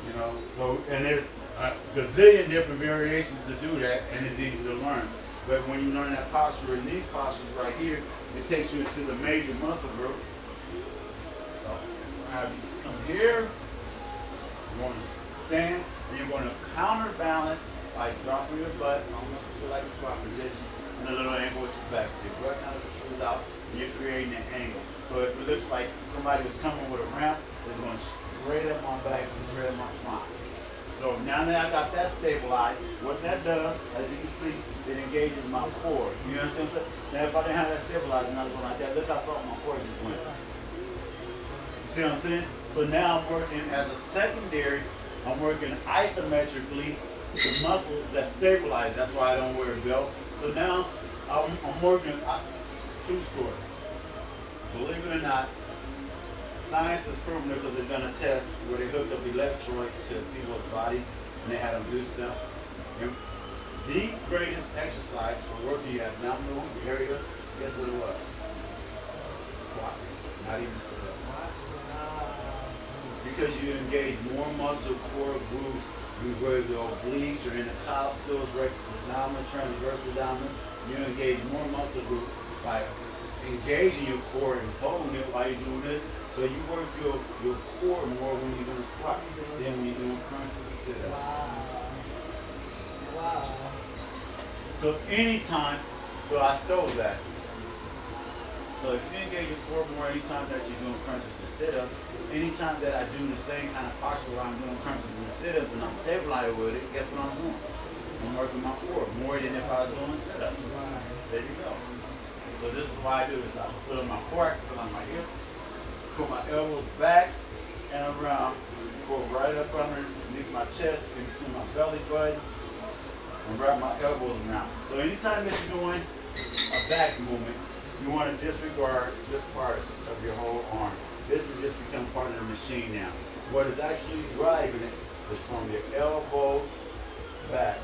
You know, so, and there's a gazillion different variations to do that, and it's easy to learn. But when you learn that posture in these postures right here, it takes you into the major muscle group. So have you just come here, you're going to stand, and you're going to counterbalance by dropping your butt almost to like a squat position and a little angle with your back. So your butt kind of protrudes out, and you're creating an angle. So if it looks like somebody was coming with a ramp, it's going straight up my back and straight up my spine. So So now that I got that stabilized, what that does, as you can see, it engages my core. You understand what I'm saying? Now if I didn't have that stabilized and I was going like that, look how soft my core just went. You see what I'm saying? So now I'm working as a secondary, I'm working isometrically the muscles that stabilize. That's why I don't wear a belt. So now I'm working, true story. Believe it or not, science has proven it because they've done a test where they hooked up electrodes to people's body and they had them do stuff. And the greatest exercise for working your abdominal area, guess what it was? Squat. Not even sit up. Because you engage more muscle, core, glute, you work the obliques or intercostals, rectus abdominis, transverse abdominis. You engage more muscle group by engaging your core and holding it while you're doing this. So you work your core more when you're doing squat than when you're doing crunches or sit-ups. Wow. So anytime, so I stole that. So if you engage your core more anytime that you're doing crunches or sit-ups, anytime that I do the same kind of posture where I'm doing crunches and sit-ups and I'm stabilized with it, guess what I'm doing? I'm working my core more than if I was doing sit-ups. There you go. So this is why I do this. I put on my core, put on my hip, put my elbows back and around, go right up underneath my chest, in between my belly button, and wrap my elbows around. So anytime that you're doing a back movement, you want to disregard this part of your whole arm. This has just become part of the machine now. What is actually driving it is from your elbows back.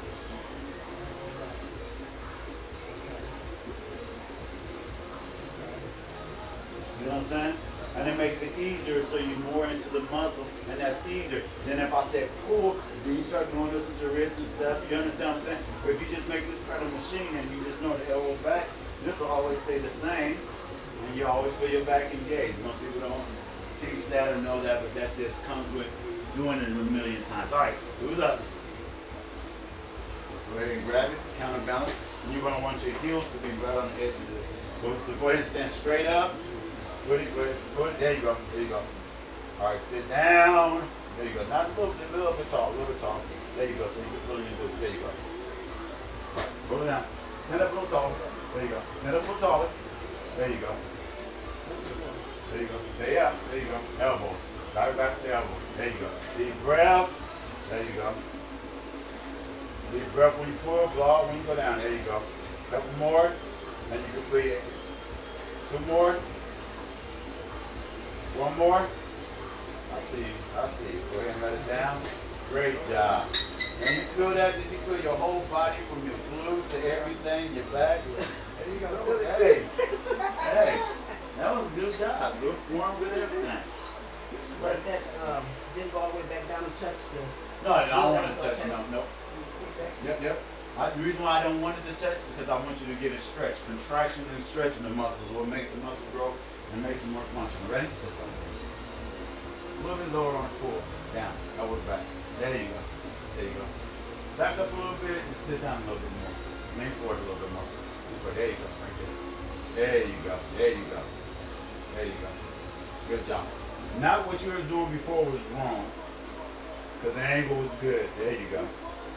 See what I'm saying? And it makes it easier so you're more into the muscle, and that's easier. Then if I said pull, then you start doing this with your wrists and stuff. You understand what I'm saying? But if you just make this part of a machine and you just know the elbow back, this will always stay the same, and you always feel your back engaged. Most people don't teach that or know that, but that's just comes with doing it a million times. All right, who's up? Go ahead and grab it, counterbalance. And you're going to want your heels to be right on the edge of it. So go ahead and stand straight up. Put it, there you go, there you go. All right, sit down. There you go. Not a little bit tall, a little bit tall. There you go, so you can pull in your glutes. There you go. All right, pull it down. Stand up a little taller. There you go. Stand up a little taller. There you go. There you go. Stay up. There you go. Elbows. Dive back to the elbows. There you go. Deep breath. There you go. Deep breath when you pull, blow when you go down. There you go. Couple more, and you can free it. Two more. One more. I see you. I see you. Go ahead and let it down. Great job. And you feel that? Did you feel your whole body from your glutes to everything, your back? There you go. Hey. Hey. That was a good job. Good form, good everything. But that didn't go all the way back down and touch the... No, I don't want to touch. Okay. No, nope. Yep. The reason why I don't want it to touch is because I want you to get it stretched. Contraction and stretching the muscles will make the muscle grow and makes them more functional. Ready? Let's go. A little bit lower on the pull. Down. Elbows back. There you go. There you go. Back up a little bit and sit down a little bit more. Lean forward a little bit more. There you go. Right there. There you go. There you go. There you go. Good job. Not what you were doing before was wrong. Because the angle was good. There you go.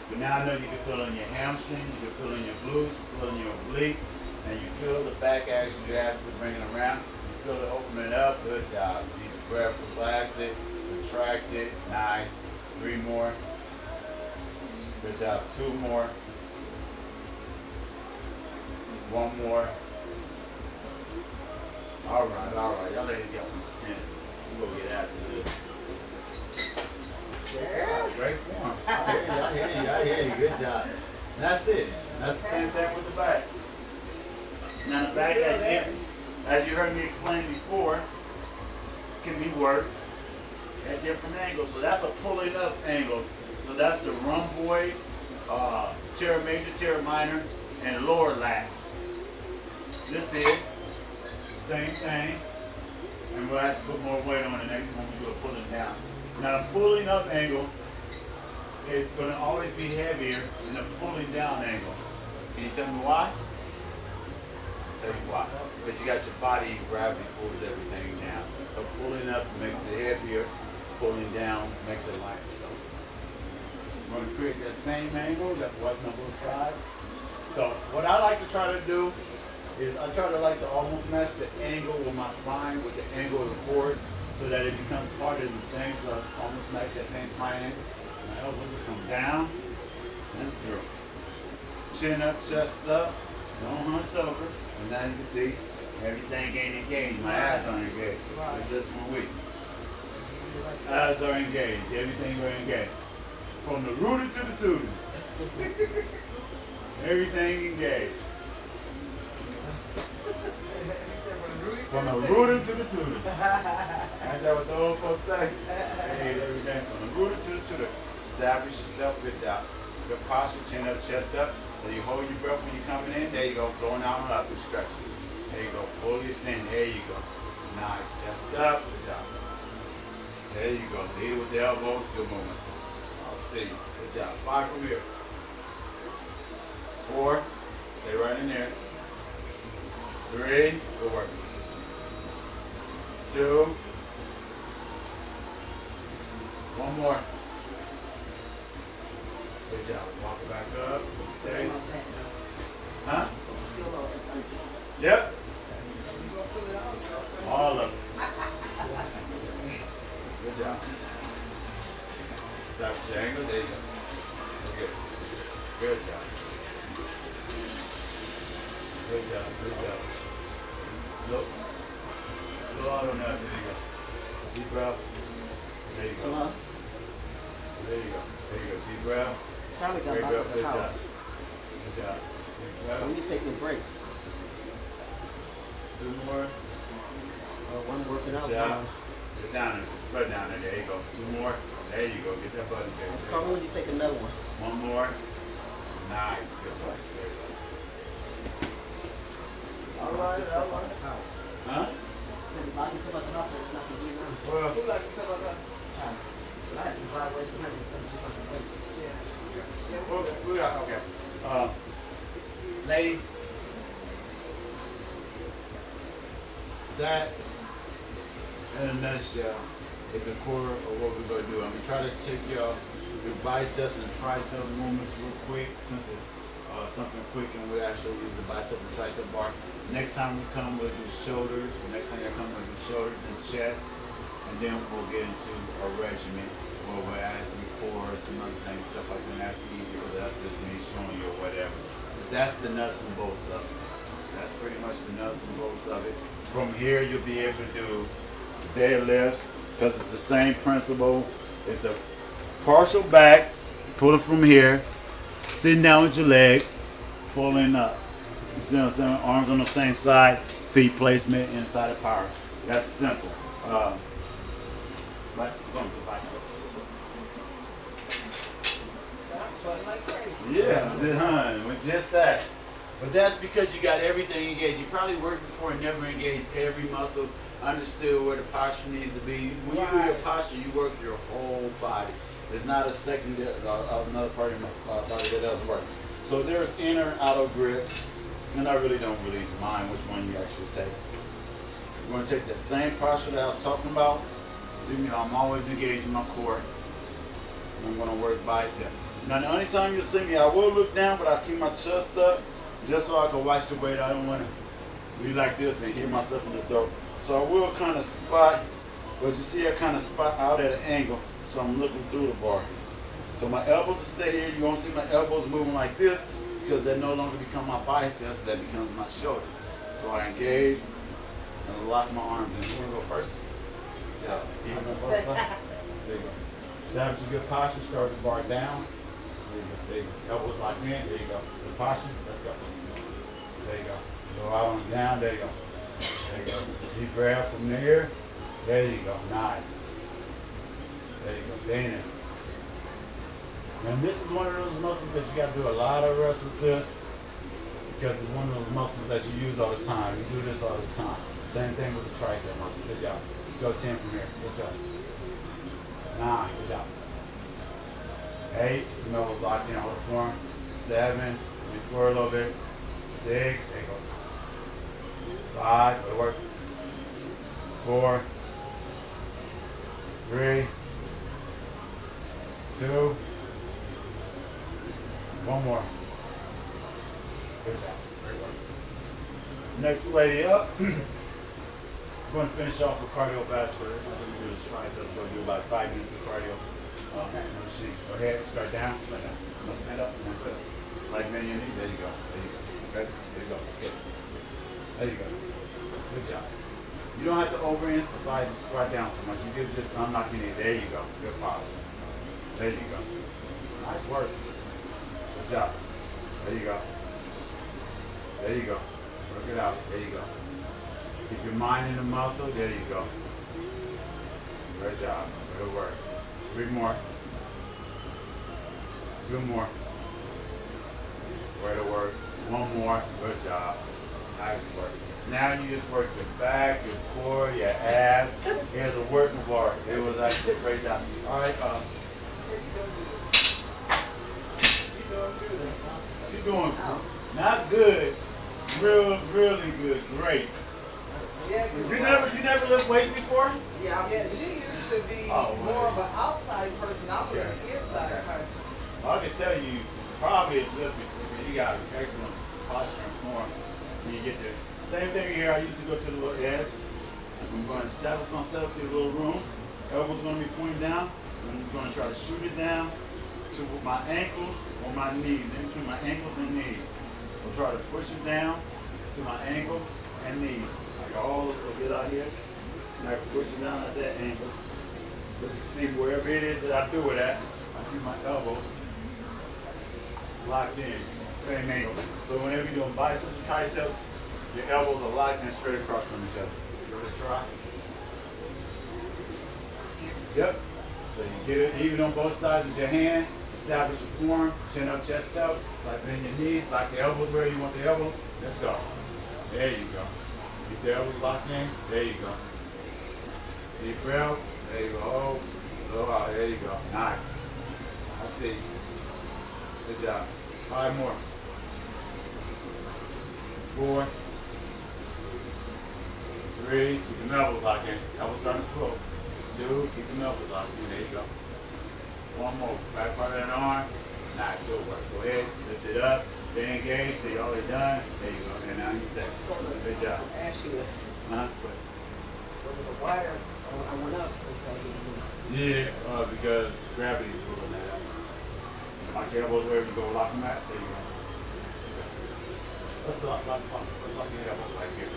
So now I know you can feel in your hamstrings, you can feel in your glutes, you feel in your obliques, and you feel the back action you have to bring it around. You feel it opening up. Good job. Deep breath, relax it, contract it. Nice. 3 more. Good job. 2 more. 1 more. All right. Y'all ladies got some potential. We're going to get after this. Yeah. Great form. I hear you. Good job. And that's it. That's the same thing with the back. Now the back, as you heard me explain before, can be worked at different angles. So that's a pulling up angle. So that's the rhomboids, teres major, teres minor, and lower lat. This is the same thing, and we'll have to put more weight on it next when we do a pulling down. Now the pulling up angle is going to always be heavier than the pulling down angle. Can you tell me why? I'll tell you why. Because you got your body, gravity pulls everything down. So pulling up makes it heavier, pulling down makes it lighter. So We're going to create that same angle, that's working on both sides. So what I like to try to do is I try to almost match the angle with my spine with the angle of the cord so that it becomes part of the thing. So I almost match that same spine angle. My elbows will come down and through. Chin up, chest up, don't hunch over. And now you can see everything ain't engaged. My abs aren't engaged. Like this one week. Abs are engaged. Everything are engaged. From the rooter to the tutor. Everything engaged. From the rooter to the tutor. Ain't that what the old folks say? Hey, everything from the rooter to the tutor. Establish yourself, good job. Good posture, chin up, chest up. So you hold your breath when you're coming in. There you go. Going out and up and stretching. There you go. Fully extend. There you go. Nice. Chest up. Good job. There you go. Lead with the elbows. Good movement. I'll see you. Good job. 5 from here. 4. Stay right in there. 3. Good work. 2. 1 more. Good job. Walk it back up. Stay. Huh? Yep. All of it. Good job. Stop your angle. There you go. That's good. Good job. Good job. Good job. Look. Go out on that. There you go. Deep breath. There you go. There you go. There you go. Deep breath. Charlie got Great back breath. to Good the job. house. Good job. Deep breath. When you taking a break? 2 more. One working out. Good job. Sit down and put down there. There you go. 2 more. There you go. Get that button there. Call me when you take another one. 1 more. Nice. Good job. There you go. All right. All right. Huh? Well, Well, who like to step out there? I had to drive away from him and send you something later. Yeah. we got, okay. Ladies, that in a nutshell is the core of what we're going to do. I'm going to try to take y'all through biceps and triceps movements real quick since it's something quick and we actually use the bicep and tricep bar. Next time we come, we'll do shoulders. The next time I come, we'll do shoulders and chest. And then we'll get into a regimen where we'll add some core, some other things, stuff like that. That's easy because that's just me showing you or whatever. But that's the nuts and bolts of it. That's pretty much the nuts and bolts of it. From here, you'll be able to do deadlifts because it's the same principle. It's the partial back, pull it from here, sitting down with your legs, pulling up. You see what I'm saying? Arms on the same side, feet placement inside the power. That's simple. But we're going to do biceps. I'm sweating like crazy. Yeah, with just that. But that's because you got everything engaged. You probably worked before and never engaged every muscle, understood where the posture needs to be. When you do your posture, you work your whole body. There's not a secondary, another part of your body that doesn't work. So there's inner and outer grip, and I really don't mind which one you actually take. You're going to take that same posture that I was talking about. See me, I'm always engaging my core. And I'm going to work bicep. Now, the only time you see me, I will look down, but I'll keep my chest up just so I can watch the weight. I don't want to be like this and hit myself in the throat. So I will kind of spot, but you see I kind of spot out at an angle, so I'm looking through the bar. So my elbows will stay here. You won't see my elbows moving like this because they no longer become my biceps, that becomes my shoulder. So I engage and lock my arms in. You want to go first? Yeah. Even on both sides. There you go. Establish a good posture. Start the bar down. There you go. There you go. Elbows locked in. There you go. Good posture. Let's go. There you go. Go out on down. There you go. There you go. Deep breath from there. There you go. Nice. There you go. Stay in there. And this is one of those muscles that you got to do a lot of reps with this because it's one of those muscles that you use all the time. You do this all the time. Same thing with the tricep muscle. Good job. Let's go 10 from here. Let's go. 9. Good job. 8. The elbows locked in. Hold the form. 7. Reach forward a little bit. 6. There you go. 5. Good work. 4. 3. 2. One more. Good job. Great work. Next lady up. We're going to finish off with cardiovascular. We're going to do this triceps. We're going to do about 5 minutes of cardio. Let's see. Go ahead. Start down. Start down. Now stand up. Now stand up. Like many of these. There you go. There you go. Ready? There you go. Okay. There you go. Good job. You don't have to overemphasize and squat down so much. You can just unlock your knees. There you go. Good pause. There you go. Nice work. Good job. There you go. There you go. Work it out. There you go. Keep your mind in the muscle. There you go. Good job. Good work. 3 more. 2 more. Way to work. 1 more. Good job. Nice work. Now you just work your back, your core, your abs. Here's a work of art. It was actually a great job. All right. She's doing not good. Really good. Great. Yeah, You never lift weights before? Yeah, she used to be more of an outside person. I was an inside person. Well, I can tell you probably a good because you got excellent posture and form when you get there. Same thing here. I used to go to the little edge. I'm going to establish myself in a little room. Elbows going to be pointing down. I'm just going to try to shoot it down to my ankles or my knees, in between my ankles and knees. I'll try to push it down to my ankles and knees. Like all this will get out here. And I can push it down at that angle. But you see, wherever it is that I do it at, I keep my elbows locked in, same angle. So whenever you're doing biceps, triceps, your elbows are locked and straight across from each other. You want to try? Yep. So you get it even on both sides with your hand. Establish your form, chin up, chest up. Like bend your knees, lock your elbows where you want the elbows. Let's go. There you go. Keep the elbows locked in. There you go. Deep breath. There you go. Blow out. There you go. Nice. I see. Good job. 5 more. 4. 3. Keep the elbows locked in. Elbows starting to float. 2. Keep the elbows locked in. There you go. 1 more. Back part of that arm. Nice. Good work. Go ahead. Lift it up. Stay engaged. So you're already done. There you go. And now you stay. Good job. Ask you, Huh? was it a wire? I went up. Yeah, because gravity's pulling that out. Lock your elbows wherever you go. Lock them at. There you go. Let's lock your elbows right here.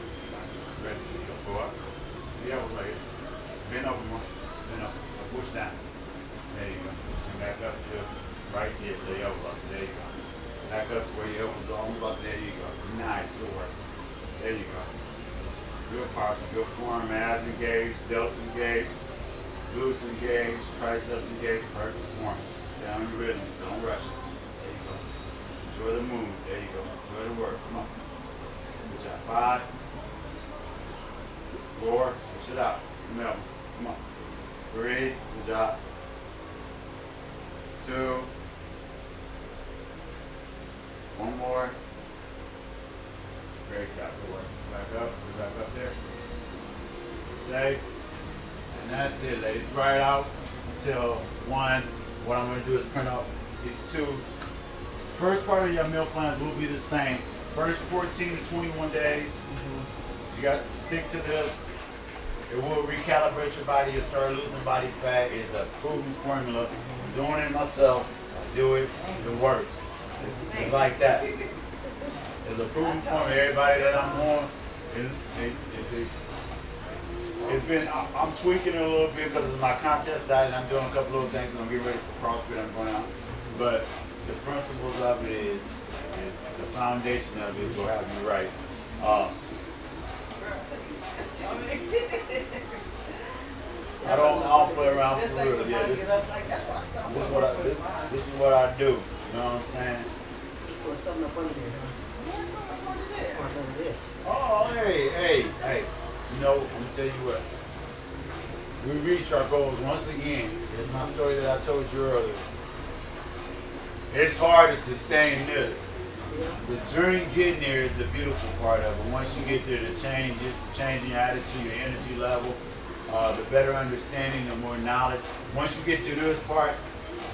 Ready? Go up. The elbows right here. Bend over more. Bend up. Push down. There you go. And back up to right here to the elbow. There you go. Back up to where your elbows are. Almost up. There you go. Nice. Good work. There you go. Good posture. Good form. Abs engaged. Delts engaged. Glutes engaged. Triceps engaged. Perfect form. Stay on your rhythm. Don't rush it. There you go. Enjoy the move. There you go. Enjoy the work. Come on. Good job. 5. 4. Push it out. Come on. 3. Good job. 2. 1 more. Great job. Good work. Back up. Back up there. Safe. And that's it, ladies. Right out until 1. What I'm going to do is print off these 2. First part of your meal plans will be the same. First 14 to 21 days. You got to stick to this. It will recalibrate your body. You'll start losing body fat. It's a proven formula. I'm doing it myself. I do it. It works. It's like that. It's a proven formula. Everybody that I'm on, it's been, I'm tweaking it a little bit because of my contest diet. I'm doing a couple little things and I'm getting ready for CrossFit. I'm going out. But the principles of it is the foundation of it will have you right. I don't play around for real. Yeah, this is what I do. You know what I'm saying? Put something up under there. Yeah, something up under there. Under this. Oh, hey. You know, I'm gonna tell you what. We reach our goals once again. It's my story that I told you earlier. It's hard to sustain this. The journey getting there is the beautiful part of it. Once you get there, the changing your attitude, your energy level, the better understanding, the more knowledge. Once you get to this part,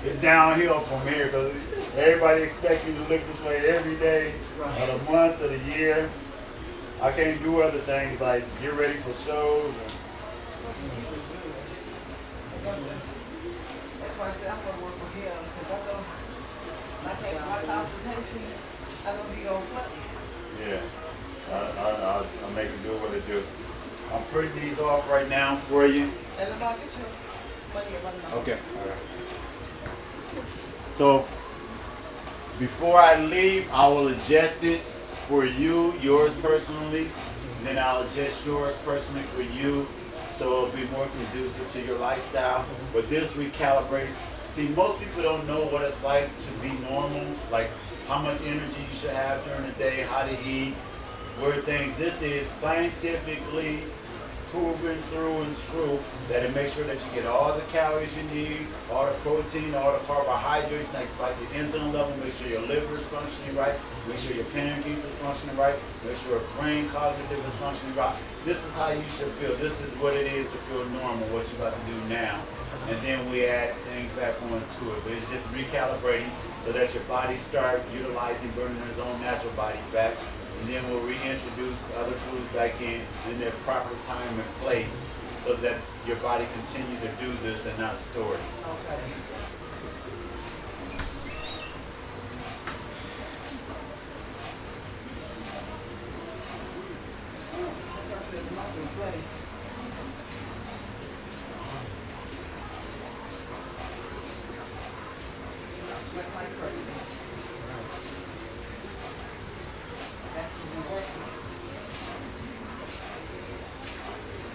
it's downhill from here because everybody expects you to look this way every day of the month of the year. I can't do other things like get ready for shows. That's why I said I'm gonna work with him because I know when I take my consultation, I know he don't play. Yeah, I'll make it do what it do. I'm putting these off right now for you. And Lamont, get your money and money. Okay. All right. So before I leave, I will adjust it for you, yours personally, and then I'll adjust yours personally for you, so it'll be more conducive to your lifestyle. But this recalibrates. See, most people don't know what it's like to be normal, like how much energy you should have during the day, how to eat, where things. This is scientifically proven through and through that it makes sure that you get all the calories you need, all the protein, all the carbohydrates, like your insulin level, make sure your liver is functioning right, make sure your pancreas is functioning right, make sure your brain cognitive is functioning right. This is how you should feel. This is what it is to feel normal, what you got to do now. And then we add things back onto it. But it's just recalibrating so that your body start utilizing, burning its own natural body back. And then we'll reintroduce other foods back in their proper time and place so that your body continue to do this and not store it. Okay.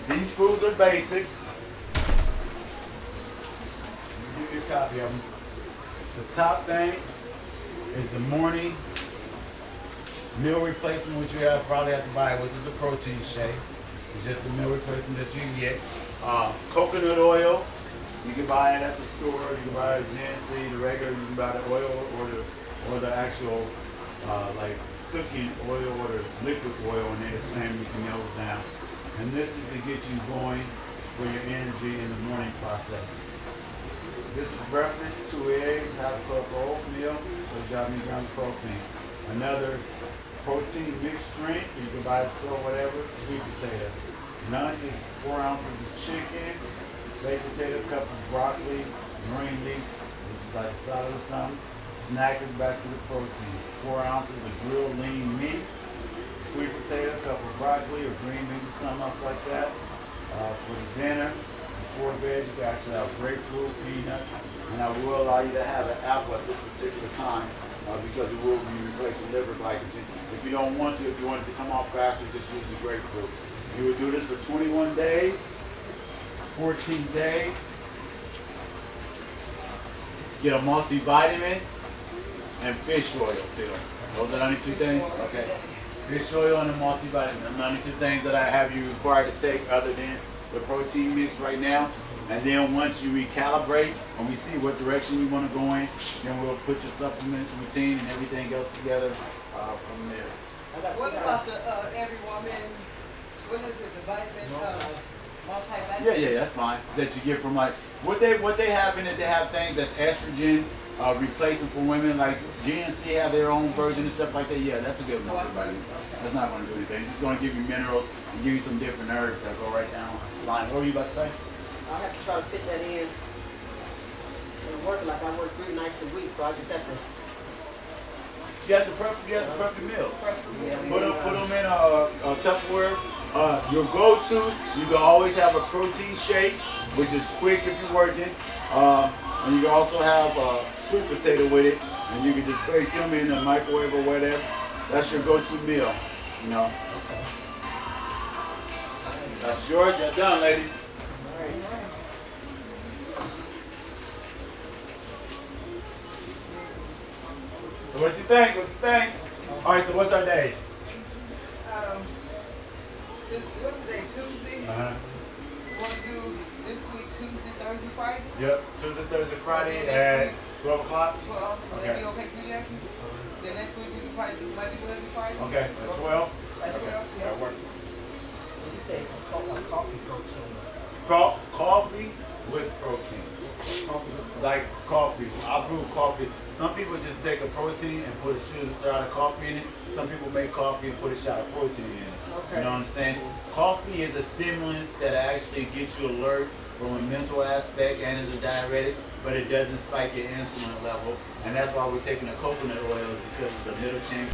These foods are basic. Let me give you a copy of them. The top thing is the morning meal replacement, which you probably have to buy, which is a protein shake. It's just a meal replacement that you can get. Coconut oil, you can buy it at the store. You can buy it at GNC, the regular. You can buy the oil or the actual like cooking oil or the liquid oil, and they're the same. You can nail it down. And this is to get you going for your energy in the morning process. This is breakfast, 2 eggs, half a cup of oatmeal, so you got me grams of protein. Another protein mixed drink, you can buy a store, whatever, sweet potato. Lunch is 4 ounces of chicken, baked potato, cup of broccoli, green leaf, which is like a salad or something. Snack is back to the protein. 4 ounces of grilled lean meat, sweet potato, cup of broccoli or green beans or something else like that. For the dinner, before bed, you can actually have grapefruit, peanut, and I will allow you to have an apple at this particular time because it will be replacing liver glycogen. If you don't want to, if you want it to come off faster, just use the grapefruit. You would do this for 21 days, 14 days. Get a multivitamin and fish oil pill. Those are the only 2 things? Okay. Fish oil and a multivitamin. The only 2 things that I have you required to take other than the protein mix right now. And then once you recalibrate and we see what direction you want to go in, then we'll put your supplement routine and everything else together from there. What about the every woman? What is it? The vitamin multivitamin? Yeah, that's fine. That you get from like what they have in it. They have things that's estrogen replacing for women. Like GNC have their own version and stuff like that. Yeah, that's a good multivitamin. That's not going to do anything. It's just going to give you minerals and give you some different herbs that go right down the line. What were you about to say? I have to try to fit that in and work like I work 3 nights a week, so I just have to. You have to prep your meal. Put them in a Tupperware. Your go-to, you can always have a protein shake, which is quick if you're working. And you can also have a sweet potato with it, and you can just place them in the microwave or whatever. That's your go-to meal, you know. That's yours. You're done, ladies. So what you think? What you think? All right. So what's our days? What's the day? Tuesday. You want to do this week Tuesday, Thursday, Friday? Yep. Tuesday, Thursday, Friday at 12 o'clock. 12. So that'd be okay for you, Jackie? Then next week we can probably do Monday, Wednesday, Friday. Okay. At 12. At 12. Okay. Yeah. That works. You say coffee protein. Coffee with protein. Like coffee. I brew coffee. Some people just take a protein and put a shot of coffee in it. Some people make coffee and put a shot of protein in it. Okay. You know what I'm saying? Coffee is a stimulant that actually gets you alert from a mental aspect and is a diuretic, but it doesn't spike your insulin level. And that's why we're taking the coconut oil, because it's a middle chain